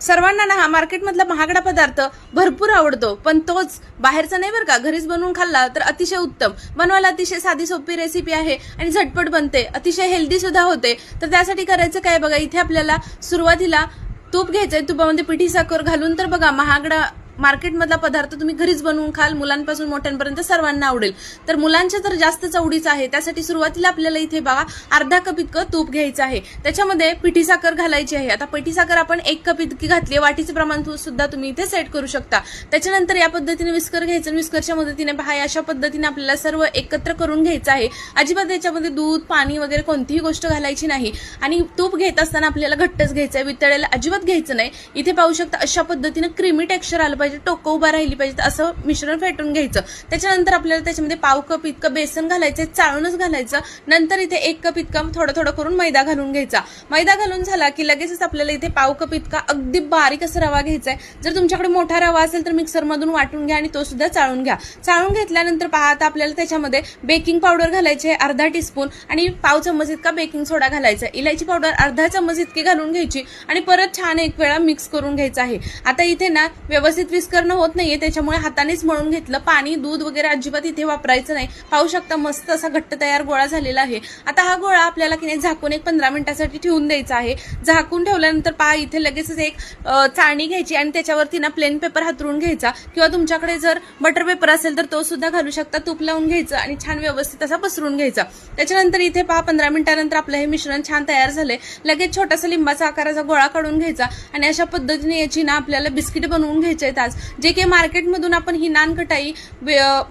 सर्वांना ना हा मार्केटमधला महागडा पदार्थ भरपूर आवडतो, पण तोच बाहेरचा नाही बरं का, घरीच बनवून खाल्ला तर अतिशय उत्तम. बनवायला अतिशय साधी सोपी रेसिपी आहे आणि झटपट बनते, अतिशय हेल्दी सुद्धा होते. तर त्यासाठी करायचं काय बघा, इथे आपल्याला सुरुवातीला तूप घ्यायचंय. तुपामध्ये पिठी साखर घालून तर बघा महागडा मार्केटमधला पदार्थ तुम्ही घरीच बनवून खाल, मुलांपासून मोठ्यांपर्यंत सर्वांना आवडेल. तर मुलांच्या तर जास्तच आवडीचं आहे. त्यासाठी सुरुवातीला आपल्याला इथे बघा अर्धा कप इतकं तूप घ्यायचं आहे. त्याच्यामध्ये पिठी साखर घालायची आहे. आता पिठी साखर आपण 1 कप इतकी घातली, वाटीचं प्रमाण सुद्धा तुम्ही इथे सेट करू शकता. त्याच्यानंतर या पद्धतीने विस्कर घ्यायचं. विस्करच्या मदतीने पहा अशा पद्धतीने आपल्याला सर्व एकत्र करून घ्यायचं आहे. अजिबात याच्यामध्ये दूध पाणी वगैरे कोणतीही गोष्ट घालायची नाही. आणि तूप घेत असताना आपल्याला घट्टच घ्यायचं आहे, वितळेला अजिबात घ्यायचं नाही. इथे पाहू शकता अशा पद्धतीने क्रीमी टेक्स्चर आलं पाहिजे, टोकं उभा राहिली पाहिजे, असं मिश्रण फेटून घ्यायचं. त्याच्यानंतर आपल्याला त्याच्यामध्ये पाव कप इतकं बेसन घालायचं, चाळूनच घालायचं. नंतर इथे 1 कप इतका थोडं थोडं करून मैदा घालून घ्यायचा. मैदा घालून झाला की लगेचच आपल्याला इथे पाव कप इतका अगदी बारीक असा रवा घ्यायचा आहे. जर तुमच्याकडे मोठा रवा असेल तर मिक्सरमधून वाटून घ्या आणि तो सुद्धा चाळून घ्या. चाळून घेतल्यानंतर पहा आता आपल्याला त्याच्यामध्ये बेकिंग पावडर घालायची आहे अर्धा टीस्पून आणि पाव चम्मच इतका बेकिंग सोडा घालायचा. इलायची पावडर अर्धा चम्मच इतकी घालून घ्यायची आणि परत छान एक वेळा मिक्स करून घ्यायचं आहे. आता इथे ना व्यवस्थित विस्करणं होत नाहीये, त्याच्यामुळे हातानेच मळून घेतलं. पाणी दूध वगैरे अजिबात इथे वापरायचं नाही. पाहू शकता मस्त असा घट्ट तयार गोळा झालेला आहे. आता हा गोळा आपल्याला की नाही झाकून 15 मिनिटासाठी ठेवून द्यायचा आहे. झाकून ठेवल्यानंतर पहा इथे लगेचच एक चाळणी घ्यायची आणि त्याच्यावरती ना प्लेन पेपर हातरून घ्यायचा, किंवा तुमच्याकडे जर बटर पेपर असेल तर तो सुद्धा घालू शकता. तूप लावून घ्यायचं आणि छान व्यवस्थित असा पसरून घ्यायचा. त्याच्यानंतर इथे पहा 15 मिनिटानंतर आपलं हे मिश्रण छान तयार झालंय. लगेच छोटासा लिंबाचा आकाराचा गोळा काढून घ्यायचा आणि अशा पद्धतीने याची ना आपल्याला बिस्किट बनवून घ्यायचे आहेत. आज जे काही मार्केटमधून आपण ही नानकटाई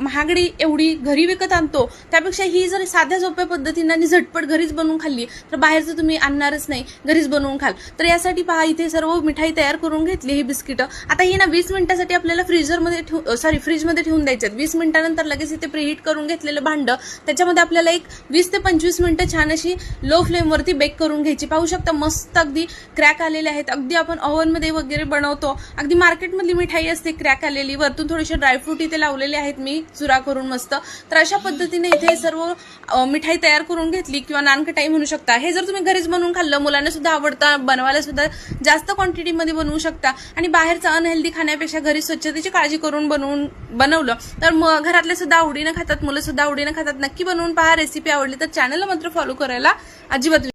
महागडी एवढी घरी विकत आणतो, त्यापेक्षा ही जर साध्या सोप्या पद्धतीने आणि झटपट घरीच बनवून खाल्ली तर बाहेरचं तुम्ही आणणारच नाही, घरीच बनवून खाल. तर यासाठी पहा इथे सर्व मिठाई तयार करून घेतली ही बिस्किट. आता ही ना 20 मिनिटासाठी आपल्याला फ्रीजमध्ये ठेवून द्यायचे. 20 मिनिटानंतर लगेच इथे प्रीहीट करून घेतलेलं भांड, त्याच्यामध्ये आपल्याला एक 20 ते 25 मिनिटं छान अशी लो फ्लेमवरती बेक करून घ्यायची. पाहू शकता मस्त अगदी क्रॅक आलेले आहेत. अगदी आपण ओव्हनमध्ये वगैरे बनवतो, अगदी मार्केटमधली मिठाई असते क्रॅक आलेली. वरतून थोडेसे ड्रायफ्रूट इथे लावलेले आहेत मी चुरा करून मस्त. तर अशा पद्धतीने इथे सर्व मिठाई तयार करून घेतली, किंवा नानकटाई म्हणू शकता. हे जर तुम्ही घरीच बनवून खाल्लं, मुलांना सुद्धा आवडतं, बनवायला सुद्धा जास्त क्वांटिटीमध्ये बनवू शकता. आणि बाहेरचं अनहेल्दी खाण्यापेक्षा घरी स्वच्छतेची काळजी करून बनवलं तर घरातले सुद्धा आवडीनं खातात, मुलं सुद्धा आवडीनं खातात. नक्की बनवून पहा. रेसिपी आवडली तर चॅनलला मात्र फॉलो करायला अजिबात